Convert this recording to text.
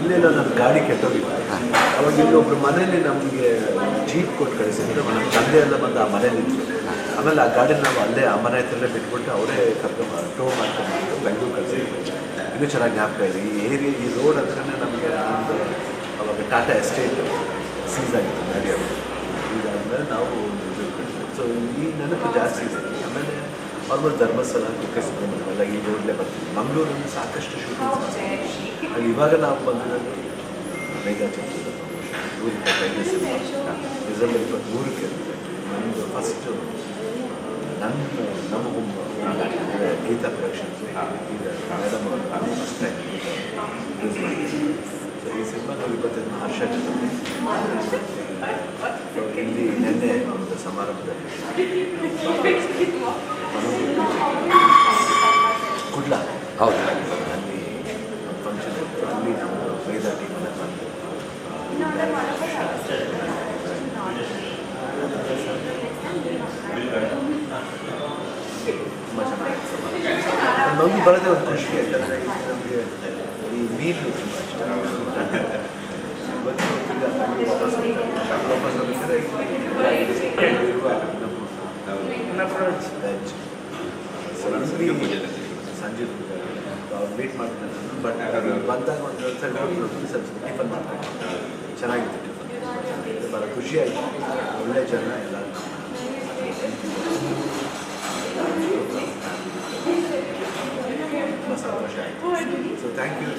ಇಲ್ಲೆಲ್ಲ ನನ್ನ ಗಾಡಿ ಕೆಟ್ಟೋಗಿತ್ತು. ಅವಾಗ ಇಲ್ಲೊಬ್ರು ಮನೇಲಿ ನಮಗೆ ಜೀಪ್ ಕೊಟ್ಟು ಕಳಿಸಿದ್ರು. ನಮ್ಮ ತಂದೆ ಎಲ್ಲ ಬಂದು ಆ ಮನೇಲಿತ್ತು. ಆಮೇಲೆ ಆ ಗಾಡಿನ ನಾವು ಅಲ್ಲೇ ಆ ಮನೆ ಹತ್ರಲ್ಲೇ ಬಿಟ್ಬಿಟ್ಟು ಅವರೇ ಕರ್ಕೊಂಡು ಟೋ ಮಾಡ್ಕೊಂಡು ಬೆಂಗಳೂರು ಕಳಿಸಿದ್ರು. ಇನ್ನೂ ಚೆನ್ನಾಗಿ ಜ್ಞಾಪಕ ಇದೆ. ಈ ಏರಿಯಾ ಈ ರೋಡ್ ಹತ್ರನೇ ನಮಗೆ ಒಂದು ಅವಾಗ ಟಾಟಾ ಎಸ್ಟೇಟ್ ಸೀಸ್ ಆಗಿತ್ತು ಗಾಡಿ ಅವರು. ಇದಾದಮೇಲೆ ನಾವು ಸೊ ಈ ನೆನಪು ಜಾಸ್ತಿ ಇದೆ. ಆಮೇಲೆ ಆಲ್ಮೋಸ್ಟ್ ಧರ್ಮಸ್ಥಳ, ಕುಕ್ಕೆ ಸುಬ್ರಹ್ಮಣ್ಯ ಎಲ್ಲ ಈ ರೋಡ್ಲೇ ಬರ್ತೀವಿ. ಮಂಗಳೂರಲ್ಲಿ ಸಾಕಷ್ಟು ಶೂಟಿಂಗ್ಸ್. ಅಲ್ಲಿ ಇವಾಗ ನಾವು ಬಂದಿರೋದು ಮೇಘಾ ಚಂದ್ರ 125 ಸಿನಿಮಾ ಡಿಸೆಂಬರ್ 23ಕ್ಕೆ ನಮ್ಮದು ಫಸ್ಟು ನಮ್ಮ ಗೀತಾ ಪ್ರೊಡಕ್ಷನ್ಸ್ ಈಗ ಮೇಡಮ್ ಅವರು ಫಸ್ಟ್ ಟೈಮ್ ಯೂಸ್ ಮಾಡಿದ್ದೀವಿ. ಸೊ ಈ ಸಿನಿಮಾ ನಾವು 25 ಹರ್ಷ ಜೊತೆ ಇಲ್ಲಿ ನಿನ್ನೆ ಒಂದು ಸಮಾರಂಭದಲ್ಲಿ ಕುಡ್ಲ ಹೌದು, ಅಲ್ಲಿ ಫಂಕ್ಷನ್ ಇತ್ತು. ಅಲ್ಲಿ ನಾವು ಮೇಧಾ ಟೀಮನ್ನು ಬಂದು ತುಂಬ ಚೆನ್ನಾಗಿತ್ತು ಸಮಾರಂಭ. ನಮಗೆ ಬರೋದೇ ಒಂದು ಖುಷಿ. ಯಾಕಂದರೆ ನಮಗೆ ಈ ಮೀನು ತುಂಬ ಇಷ್ಟ. ವಾಪಸ್ ಹೋಗ್ಬೇಕಾದ್ರೆ ಇರುವ ವೆಜ್ ಸಂಜೆ ಅವ್ರು ವೇಟ್ ಮಾಡ್ತಾರೆ. ಬಟ್ ಬಂದಾಗ ಒಂದು ಸ್ವಲ್ಪ ಟಿಫನ್ ಮಾಡ್ತಾರೆ. ಚೆನ್ನಾಗಿತ್ತು ಟಿಫನ್, ಭಾಳ ಖುಷಿಯಾಯಿತು. ಒಳ್ಳೆ ಜನ ಎಲ್ಲ ತುಂಬ ಸಂತೋಷ ಆಯಿತು. So thank you.